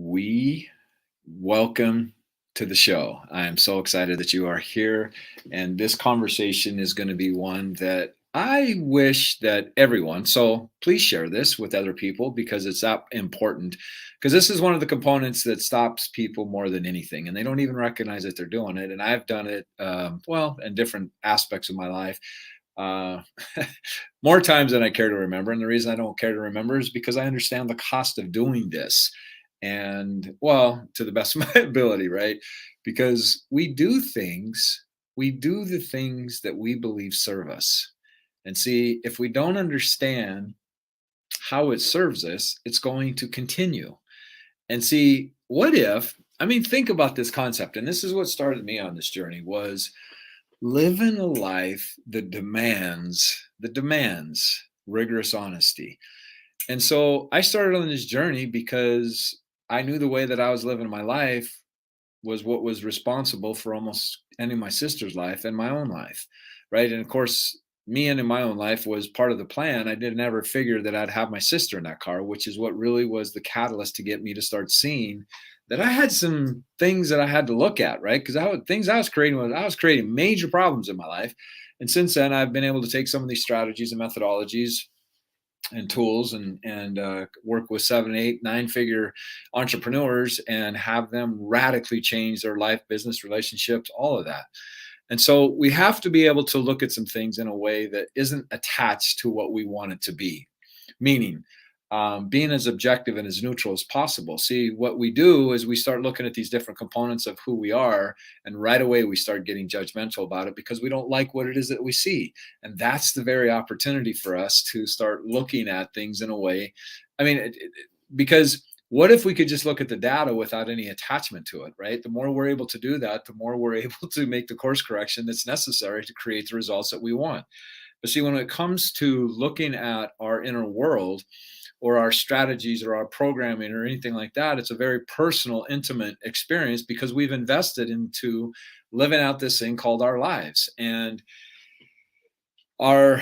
We welcome to the show. I am so excited that you are here. And this conversation is going to be one that I wish that everyone, so please share this with other people because it's that important. Because this is one of the components that stops people more than anything. And they don't even recognize that they're doing it. And I've done it, in different aspects of my life. Uh, More times than I care to remember. And the reason I don't care to remember is because I understand the cost of doing this. And well, to the best of my ability, right? Because we do the things that we believe serve us. And see, if we don't understand how it serves us, it's going to continue. And see, what if, think about this concept. And this is what started me on this journey was living a life that demands rigorous honesty. And so I started on this journey because I knew the way that I was living my life was what was responsible for almost ending my sister's life and my own life. Right. And of course, me ending my own life was part of the plan. I didn't ever figure that I'd have my sister in that car, which is what really was the catalyst to get me to start seeing that I had some things that I had to look at, right? Because things I was creating major problems in my life. And since then, I've been able to take some of these strategies and methodologies and tools and work with 7, 8, 9 figure entrepreneurs and have them radically change their life, business, relationships, all of that. And so we have to be able to look at some things in a way that isn't attached to what we want it to be, meaning being as objective and as neutral as possible. See, what we do is we start looking at these different components of who we are, and right away we start getting judgmental about it because we don't like what it is that we see. And that's the very opportunity for us to start looking at things in a way. Because what if we could just look at the data without any attachment to it, right? The more we're able to do that, the more we're able to make the course correction that's necessary to create the results that we want. But see, when it comes to looking at our inner world or our strategies or our programming or anything like that, it's a very personal, intimate experience because we've invested into living out this thing called our lives. And our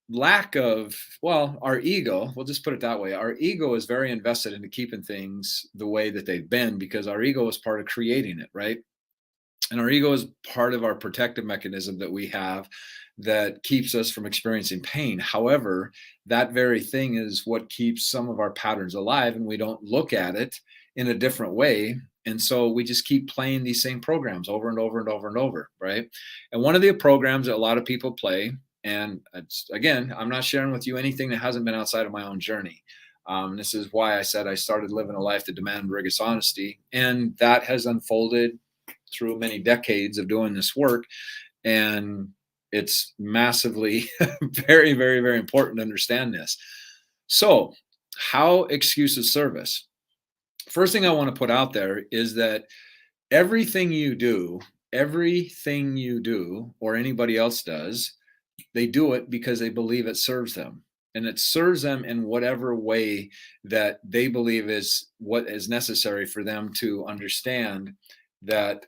our ego, we'll just put it that way, our ego is very invested into keeping things the way that they've been because our ego is part of creating it, right? And our ego is part of our protective mechanism that we have that keeps us from experiencing pain. However, that very thing is what keeps some of our patterns alive, and we don't look at it in a different way. And so we just keep playing these same programs over and over and over and over, right? And one of the programs that a lot of people play, and again, I'm not sharing with you anything that hasn't been outside of my own journey. This is why I said I started living a life that demanded rigorous honesty, and that has unfolded through many decades of doing this work. And it's massively very, very, very important to understand this. So, how excuses serve us? First thing I want to put out there is that everything you do, or anybody else does, they do it because they believe it serves them. And it serves them in whatever way that they believe is what is necessary for them to understand that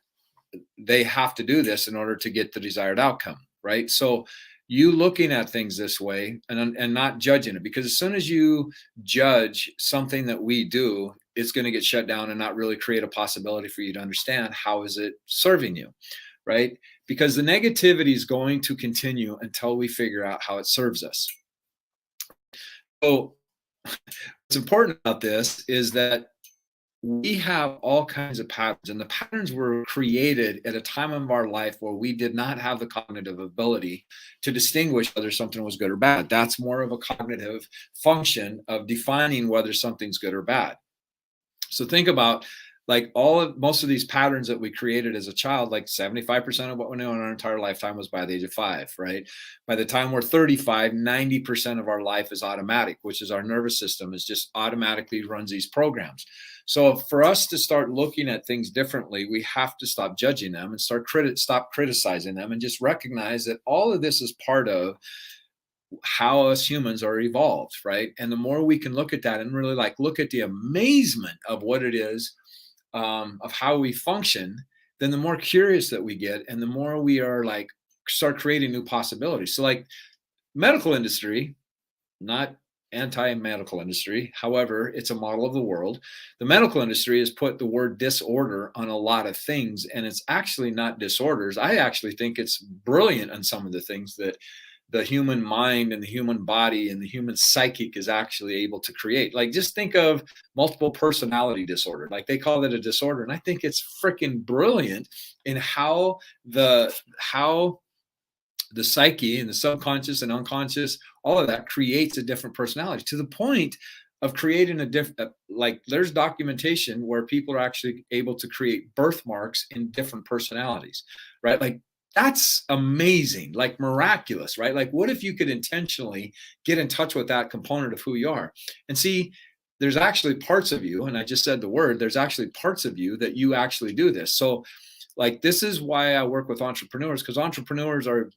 they have to do this in order to get the desired outcome, right? So you looking at things this way and not judging it, because as soon as you judge something that we do, it's going to get shut down and not really create a possibility for you to understand how is it serving you, right? Because the negativity is going to continue until we figure out how it serves us. So what's important about this is that we have all kinds of patterns, and the patterns were created at a time of our life where we did not have the cognitive ability to distinguish whether something was good or bad. That's more of a cognitive function of defining whether something's good or bad. So think about like most of these patterns that we created as a child, like 75% of what we know in our entire lifetime was by the age of 5, right? By the time we're 35, 90% of our life is automatic, which is our nervous system is just automatically runs these programs. So for us to start looking at things differently, we have to stop judging them and stop criticizing them and just recognize that all of this is part of how us humans are evolved, right? And the more we can look at that and really like look at the amazement of what it is, of how we function, then the more curious that we get and the more we are like start creating new possibilities. So like medical industry, not anti-medical industry. However, it's a model of the world. The medical industry has put the word disorder on a lot of things, and it's actually not disorders. I actually think it's brilliant on some of the things that the human mind and the human body and the human psychic is actually able to create. Like, just think of multiple personality disorder. Like, they call it a disorder, and I think it's freaking brilliant in how the psyche and the subconscious and unconscious, all of that creates a different personality to the point of creating a different, like, there's documentation where people are actually able to create birthmarks in different personalities, right? Like, that's amazing, like miraculous, right? Like, what if you could intentionally get in touch with that component of who you are and see there's actually parts of you, and I just said the word, there's actually parts of you that you actually do this. So, like, this is why I work with entrepreneurs, because entrepreneurs are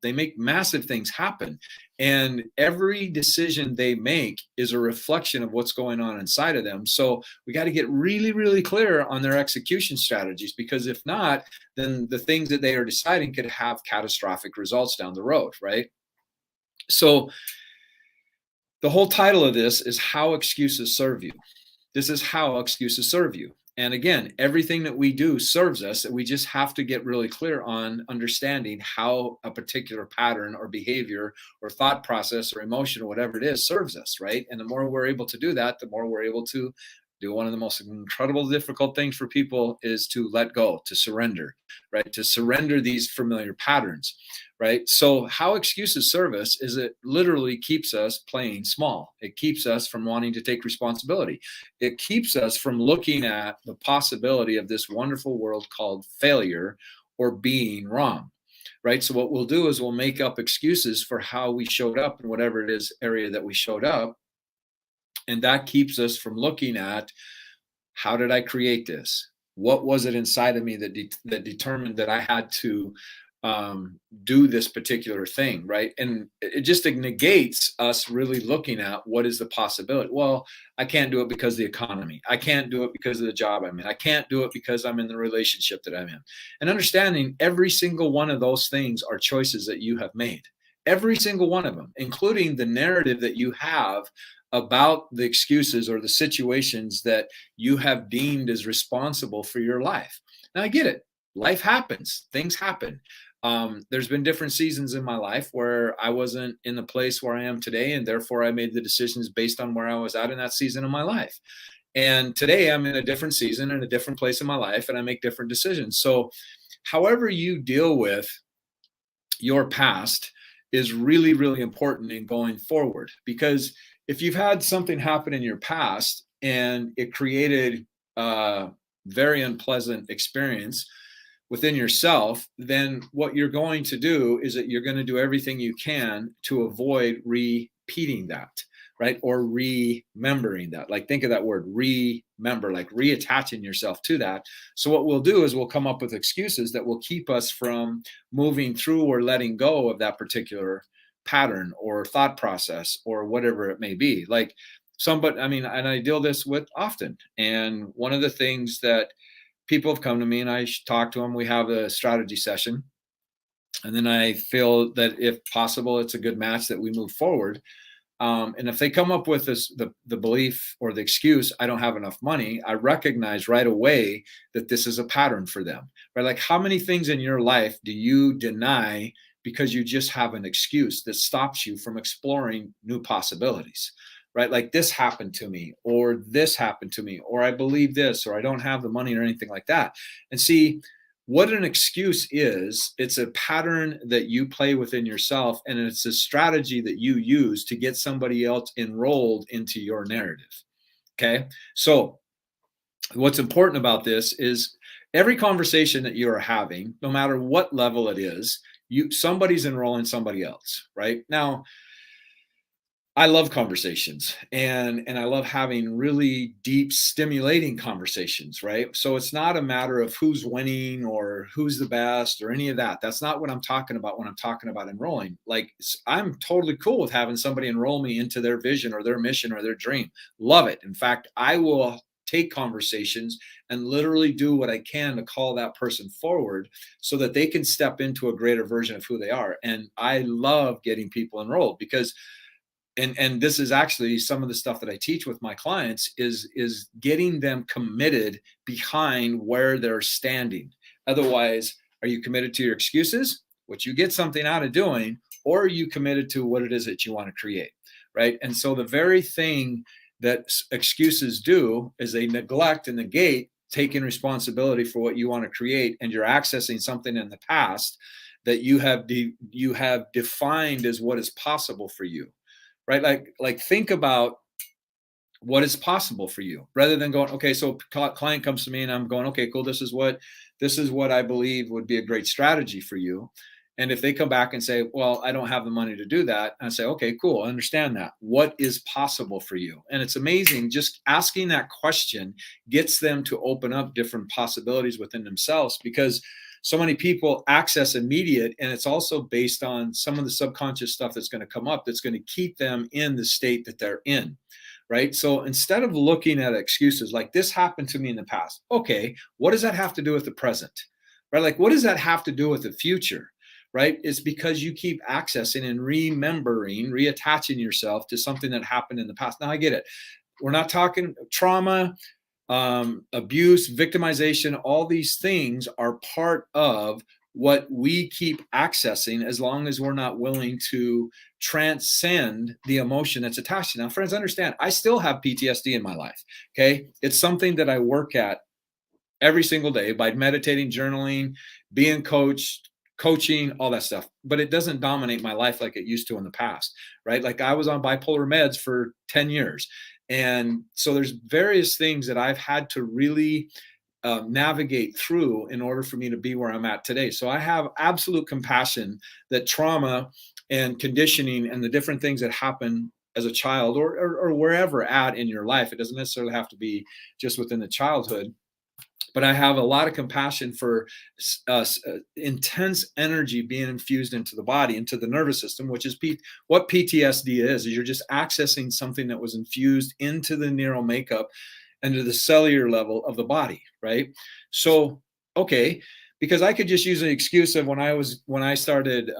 they make massive things happen, and every decision they make is a reflection of what's going on inside of them. So we got to get really, really clear on their execution strategies, because if not, then the things that they are deciding could have catastrophic results down the road, right? So the whole title of this is How Excuses Serve You. This is how excuses serve you. And again, everything that we do serves us. We just have to get really clear on understanding how a particular pattern or behavior or thought process or emotion or whatever it is serves us, right? And the more we're able to do that, the more we're able to do one of the most incredible, difficult things for people is to let go, to surrender, right? To surrender these familiar patterns, right? So how excuses serve us is it literally keeps us playing small. It keeps us from wanting to take responsibility. It keeps us from looking at the possibility of this wonderful world called failure or being wrong, right? So what we'll do is we'll make up excuses for how we showed up in whatever it is area that we showed up. And that keeps us from looking at, how did I create this? What was it inside of me that determined that I had to do this particular thing, right? And it just negates us really looking at what is the possibility. Well, I can't do it because of the economy. I can't do it because of the job I'm in. I can't do it because I'm in the relationship that I'm in. And understanding every single one of those things are choices that you have made. Every single one of them, including the narrative that you have about the excuses or the situations that you have deemed as responsible for your life. Now, I get it. Life happens, things happen. There's been different seasons in my life where I wasn't in the place where I am today, and therefore I made the decisions based on where I was at in that season of my life. And today I'm in a different season and a different place in my life, and I make different decisions. So, however you deal with your past is really, really important in going forward. Because if you've had something happen in your past and it created a very unpleasant experience within yourself, then what you're going to do is that you're going to do everything you can to avoid repeating that, right? Or remembering that. Like, think of that word, remember, like reattaching yourself to that. So what we'll do is we'll come up with excuses that will keep us from moving through or letting go of that particular pattern or thought process or whatever it may be. Like, somebody, I mean, and I deal this with often. And one of the things that people have come to me and I talk to them, we have a strategy session. And then I feel that if possible, it's a good match that we move forward. And if they come up with the belief or the excuse, I don't have enough money, I recognize right away that this is a pattern for them, right? Like, how many things in your life do you deny because you just have an excuse that stops you from exploring new possibilities, right? Like, this happened to me, or this happened to me, or I believe this, or I don't have the money, or anything like that. And see, what an excuse is, it's a pattern that you play within yourself, and it's a strategy that you use to get somebody else enrolled into your narrative. Okay. So what's important about this is every conversation that you are having, no matter what level it is, somebody's enrolling somebody else, right? Now, I love conversations, and I love having really deep, stimulating conversations, right? So it's not a matter of who's winning or who's the best or any of that. That's not what I'm talking about when I'm talking about enrolling. Like, I'm totally cool with having somebody enroll me into their vision or their mission or their dream. Love it. In fact, I will take conversations and literally do what I can to call that person forward so that they can step into a greater version of who they are. And I love getting people enrolled, because and this is actually some of the stuff that I teach with my clients is getting them committed behind where they're standing. Otherwise, are you committed to your excuses, which you get something out of doing, or are you committed to what it is that you want to create, right? And so the very thing that excuses do is they neglect and negate taking responsibility for what you want to create, and you're accessing something in the past that you have defined as what is possible for you, right? Like think about what is possible for you rather than going, okay, so client comes to me and I'm going, okay, cool, this is what I believe would be a great strategy for you. And if they come back and say, well, I don't have the money to do that, I say, okay, cool, I understand that. What is possible for you? And it's amazing, just asking that question gets them to open up different possibilities within themselves, because so many people access immediate, and it's also based on some of the subconscious stuff that's going to come up that's going to keep them in the state that they're in, right? So instead of looking at excuses like this happened to me in the past, okay, what does that have to do with the present, right? Like, what does that have to do with the future, right? It's because you keep accessing and remembering, reattaching yourself to something that happened in the past. Now, I get it. We're not talking trauma, abuse, victimization. All these things are part of what we keep accessing as long as we're not willing to transcend the emotion that's attached to it. Now, friends, understand, I still have PTSD in my life. Okay. It's something that I work at every single day by meditating, journaling, being coached, coaching, all that stuff. But it doesn't dominate my life like it used to in the past, right? Like I was on bipolar meds for 10 years. And so there's various things that I've had to really navigate through in order for me to be where I'm at today. So I have absolute compassion that trauma and conditioning and the different things that happen as a child or wherever at in your life, it doesn't necessarily have to be just within the childhood, but I have a lot of compassion for intense energy being infused into the body, into the nervous system, which is what PTSD is you're just accessing something that was infused into the neural makeup and to the cellular level of the body, right? So, okay, because I could just use an excuse of when I started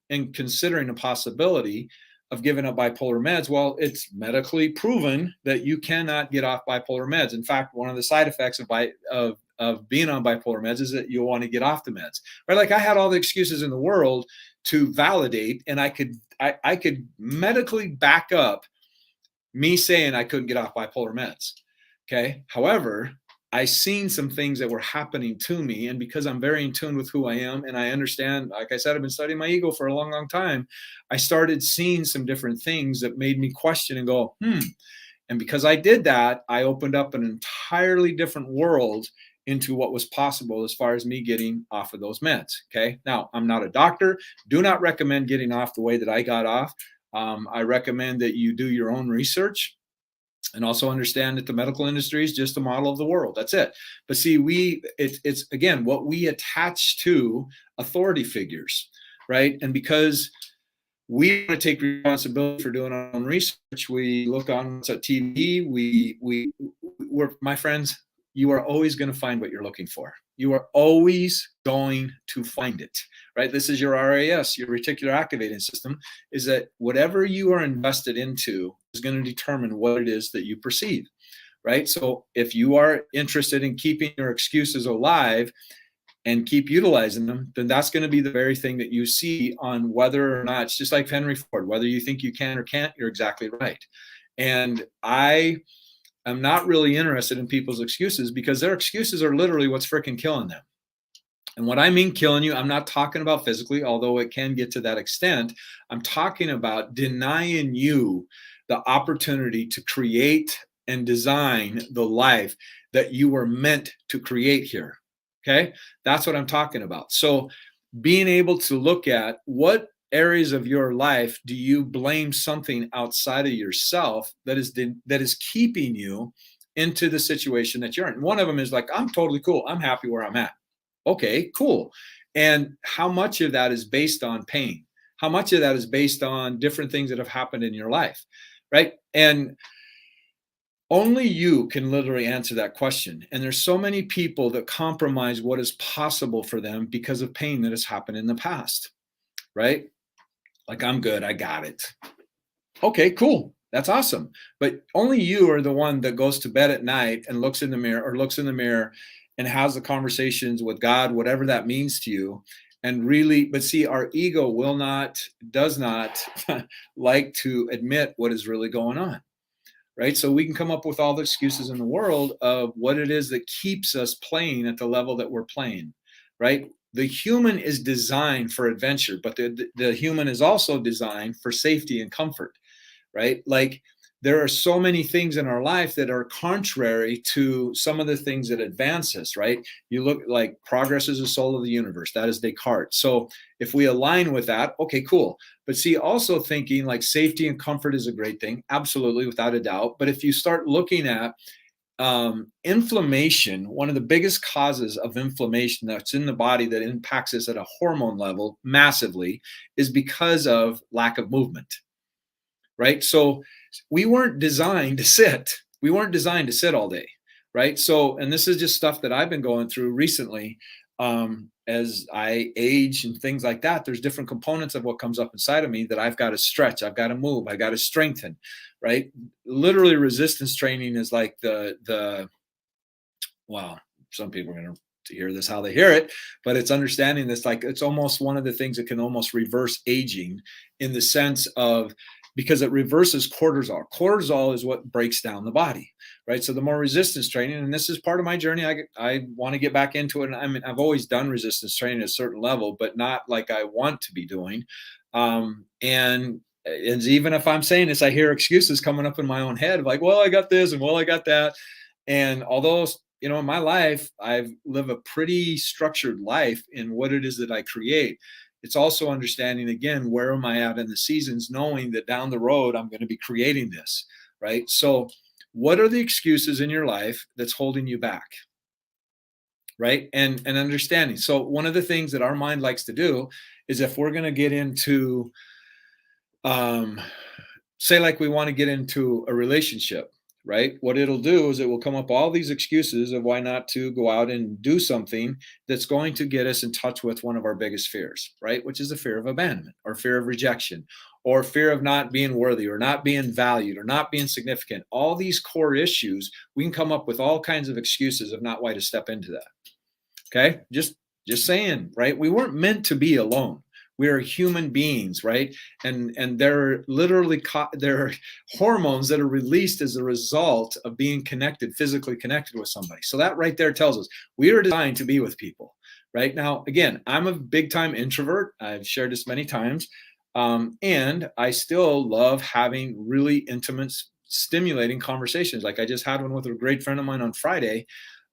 in considering a possibility of giving up bipolar meds. Well, it's medically proven that you cannot get off bipolar meds. In fact, one of the side effects of being on bipolar meds is that you'll want to get off the meds. Right? Like I had all the excuses in the world to validate, and I could medically back up me saying I couldn't get off bipolar meds. Okay. However, I seen some things that were happening to me. And because I'm very in tune with who I am and I understand, like I said, I've been studying my ego for a long, long time. I started seeing some different things that made me question and go, And because I did that, I opened up an entirely different world into what was possible as far as me getting off of those meds. Okay. Now, I'm not a doctor. Do not recommend getting off the way that I got off. I recommend that you do your own research and also understand that the medical industry is just a model of the world. That's it. But see, it's again what we attach to authority figures, right? And because we want to take responsibility for doing our own research, we look on what's at TV. We're my friends. You are always going to find what you're looking for. You are always going to find it, right? This is your RAS, your reticular activating system, is that whatever you are invested into is going to determine what it is that you perceive, right? So if you are interested in keeping your excuses alive and keep utilizing them, then that's going to be the very thing that you see on whether or not, it's just like Henry Ford, whether you think you can or can't, you're exactly right. And I'm not really interested in people's excuses because their excuses are literally what's freaking killing them. And what I mean killing you, I'm not talking about physically, although it can get to that extent. I'm talking about denying you the opportunity to create and design the life that you were meant to create here. Okay? That's what I'm talking about. So being able to look at what areas of your life do you blame something outside of yourself that is keeping you into the situation that you're in. One of them is like, I'm totally cool. I'm happy where I'm at. Okay, cool. And how much of that is based on pain? How much of that is based on different things that have happened in your life, right? And only you can literally answer that question. And there's so many people that compromise what is possible for them because of pain that has happened in the past, right? Like, I'm good, I got it. Okay, cool. That's awesome. But only you are the one that goes to bed at night and looks in the mirror or looks in the mirror and has the conversations with God, whatever that means to you. And really, but see, our ego will not, does not like to admit what is really going on. Right. So we can come up with all the excuses in the world of what it is that keeps us playing at the level that we're playing. Right. The human is designed for adventure, but the human is also designed for safety and comfort, right? Like there are so many things in our life that are contrary to some of the things that advance us, right? You look like progress is the soul of the universe. That is Descartes. So if we align with that, okay, cool. But see, also thinking like safety and comfort is a great thing, absolutely, without a doubt. But if you start looking at inflammation, one of the biggest causes of inflammation that's in the body that impacts us at a hormone level massively is because of lack of movement, right? So we weren't designed to sit. We weren't designed to sit all day, right? So, and this is just stuff that I've been going through recently. As I age and things like that, there's different components of what comes up inside of me that I've got to stretch, I've got to move, I got to strengthen, right? Literally, resistance training is like the wow. Some people are going to hear this how they hear it, but it's understanding this like it's almost one of the things that can almost reverse aging in the sense of because it reverses cortisol. Cortisol is what breaks down the body, right? So the more resistance training, and this is part of my journey, I want to get back into it. And I mean, I've always done resistance training at a certain level, but not like I want to be doing. And even if I'm saying this, I hear excuses coming up in my own head, like, well, I got this, and well, I got that. And although in my life, I've lived a pretty structured life in what it is that I create. It's also understanding again, where am I at in the seasons, knowing that down the road, I'm going to be creating this, right? So, what are the excuses in your life that's holding you back? Right. And understanding. So, one of the things that our mind likes to do is if we're going to get into, um, say like we want to get into a relationship, right? What it'll do is it will come up all these excuses of why not to go out and do something that's going to get us in touch with one of our biggest fears, right? Which is the fear of abandonment or fear of rejection or fear of not being worthy or not being valued or not being significant. All these core issues, we can come up with all kinds of excuses of not why to step into that. Okay. Just saying, right? We weren't meant to be alone. We are human beings, right? And there are literally there are hormones that are released as a result of being connected, physically connected with somebody. So that right there tells us we are designed to be with people. Right now, again, I'm a big time introvert. I've shared this many times, and I still love having really intimate, stimulating conversations. Like I just had one with a great friend of mine on Friday.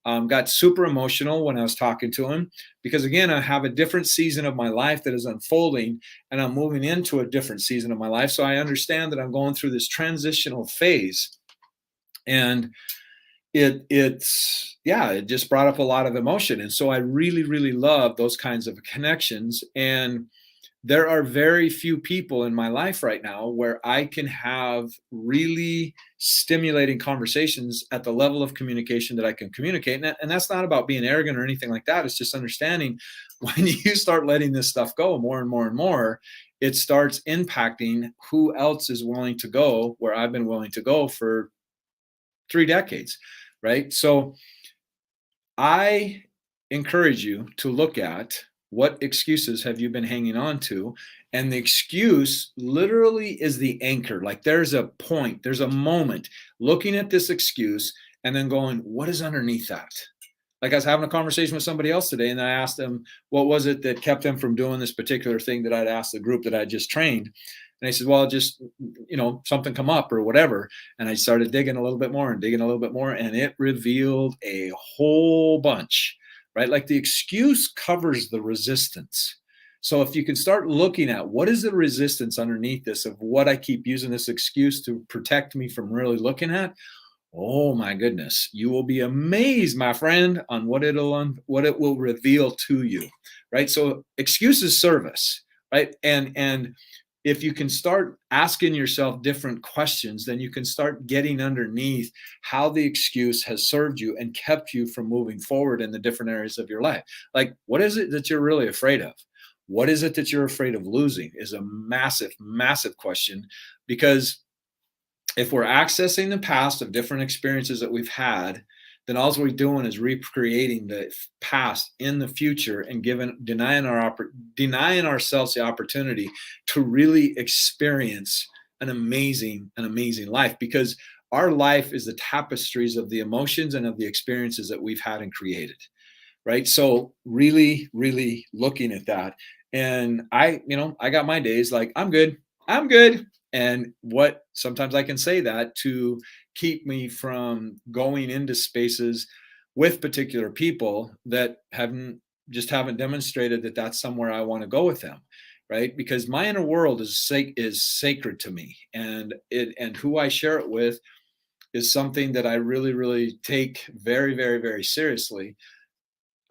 Got super emotional when I was talking to him because, again, I have a different season of my life that is unfolding and I'm moving into a different season of my life. So I understand that I'm going through this transitional phase. And it just brought up a lot of emotion. And so I really, really love those kinds of connections. And there are very few people in my life right now where I can have really stimulating conversations at the level of communication that I can communicate. And that's not about being arrogant or anything like that. It's just understanding when you start letting this stuff go more and more and more, it starts impacting who else is willing to go where I've been willing to go for 3 decades. Right. So I encourage you to look at what excuses have you been hanging on to, and the excuse literally is the anchor. Like there's a point, there's a moment looking at this excuse and then going, what is underneath that? Like I was having a conversation with somebody else today and I asked them what was it that kept them from doing this particular thing that I'd asked the group that I just trained. And they said, well, just something come up or whatever. And I started digging a little bit more and digging a little bit more, and it revealed a whole bunch, right? Like the excuse covers the resistance. So if you can start looking at what is the resistance underneath this of what I keep using this excuse to protect me from really looking at, oh my goodness, you will be amazed, my friend, on what it will reveal to you, right? So excuses serve us, right? And if you can start asking yourself different questions, then you can start getting underneath how the excuse has served you and kept you from moving forward in the different areas of your life. Like, what is it that you're really afraid of? What is it that you're afraid of losing is a massive, massive question, because if we're accessing the past of different experiences that we've had, then all we're doing is recreating the past in the future and denying ourselves the opportunity to really experience an amazing life, because our life is the tapestries of the emotions and of the experiences that we've had and created, right? So really, really looking at that. And I got my days like, I'm good. And what sometimes I can say that to keep me from going into spaces with particular people that haven't demonstrated that that's somewhere I want to go with them, right? Because my inner world is sacred to me, and who I share it with is something that I really, really take very, very, very seriously.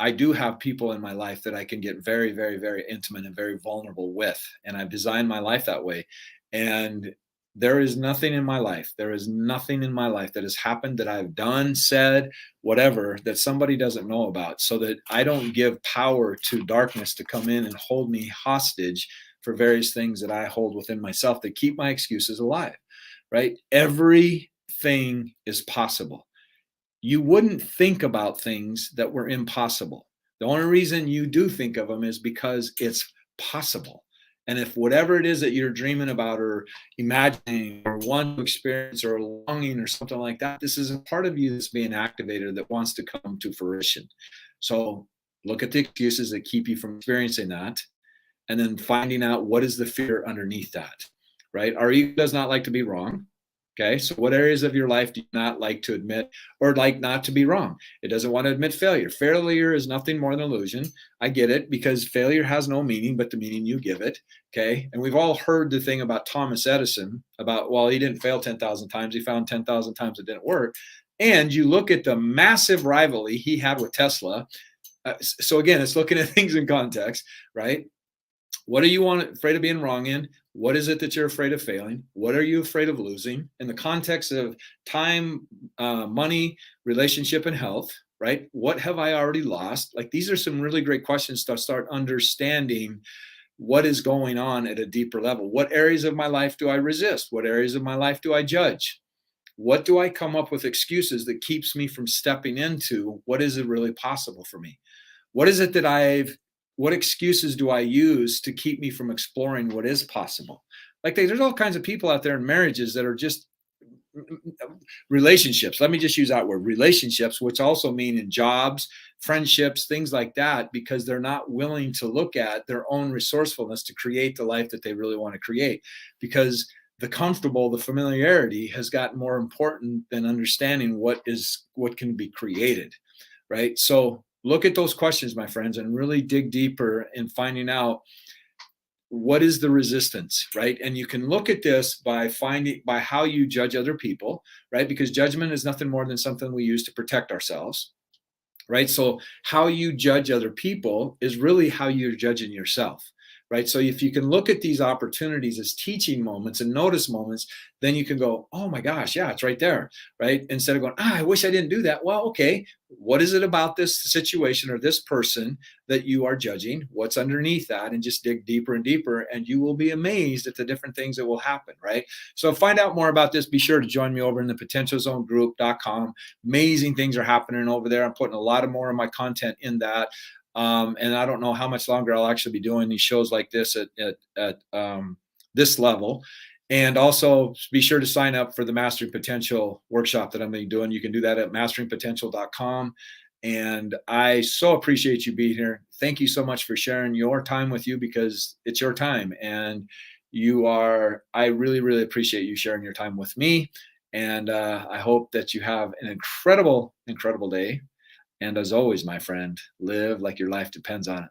I do have people in my life that I can get very, very, very intimate and very vulnerable with. And I've designed my life that way. And there is nothing in my life that has happened, that I've done, said, whatever, that somebody doesn't know about, so that I don't give power to darkness to come in and hold me hostage for various things that I hold within myself that keep my excuses alive, right? Everything is possible. You wouldn't think about things that were impossible. The only reason you do think of them is because it's possible. And if whatever it is that you're dreaming about or imagining or want to experience or longing or something like that, this is a part of you that's being activated that wants to come to fruition. So look at the excuses that keep you from experiencing that, and then finding out what is the fear underneath that, right? Our ego does not like to be wrong. Okay, so what areas of your life do you not like to admit or like not to be wrong? It doesn't want to admit failure. Failure is nothing more than illusion. I get it, because failure has no meaning but the meaning you give it. Okay, and we've all heard the thing about Thomas Edison about, well, he didn't fail 10,000 times, he found 10,000 times it didn't work. And you look at the massive rivalry he had with Tesla. So again, it's looking at things in context, right? What are you afraid of being wrong in? What is it that you're afraid of failing? What are you afraid of losing? In the context of time, money, relationship, and health, right? What have I already lost? Like, these are some really great questions to start understanding what is going on at a deeper level. What areas of my life do I resist? What areas of my life do I judge? What do I come up with excuses that keeps me from stepping into what is it really possible for me? What is it that what excuses do I use to keep me from exploring what is possible? Like, there's all kinds of people out there in marriages that are just relationships. Let me just use that word, relationships, which also mean in jobs, friendships, things like that, because they're not willing to look at their own resourcefulness to create the life that they really want to create. Because the comfortable, the familiarity has gotten more important than understanding what can be created, right? So look at those questions, my friends, and really dig deeper in finding out what is the resistance, right? And you can look at this by how you judge other people, right? Because judgment is nothing more than something we use to protect ourselves, right? So how you judge other people is really how you're judging yourself, right? So if you can look at these opportunities as teaching moments and notice moments, then you can go, oh my gosh, yeah, it's right there, right? Instead of going, I wish I didn't do that. Well, okay, what is it about this situation or this person that you are judging? What's underneath that? And just dig deeper and deeper, and you will be amazed at the different things that will happen, right? So find out more about this. Be sure to join me over in the potentialzonegroup.com. Amazing things are happening over there. I'm putting a lot of more of my content in that. And I don't know how much longer I'll actually be doing these shows like this at this level. And also be sure to sign up for the Mastering Potential workshop that I'm going to be doing. You can do that at masteringpotential.com. And I so appreciate you being here. Thank you so much for sharing your time with you, because it's your time. And I really, really appreciate you sharing your time with me. And I hope that you have an incredible, incredible day. And as always, my friend, live like your life depends on it,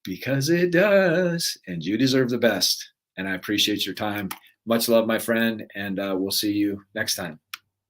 because it does. And you deserve the best. And I appreciate your time. Much love, my friend. And we'll see you next time.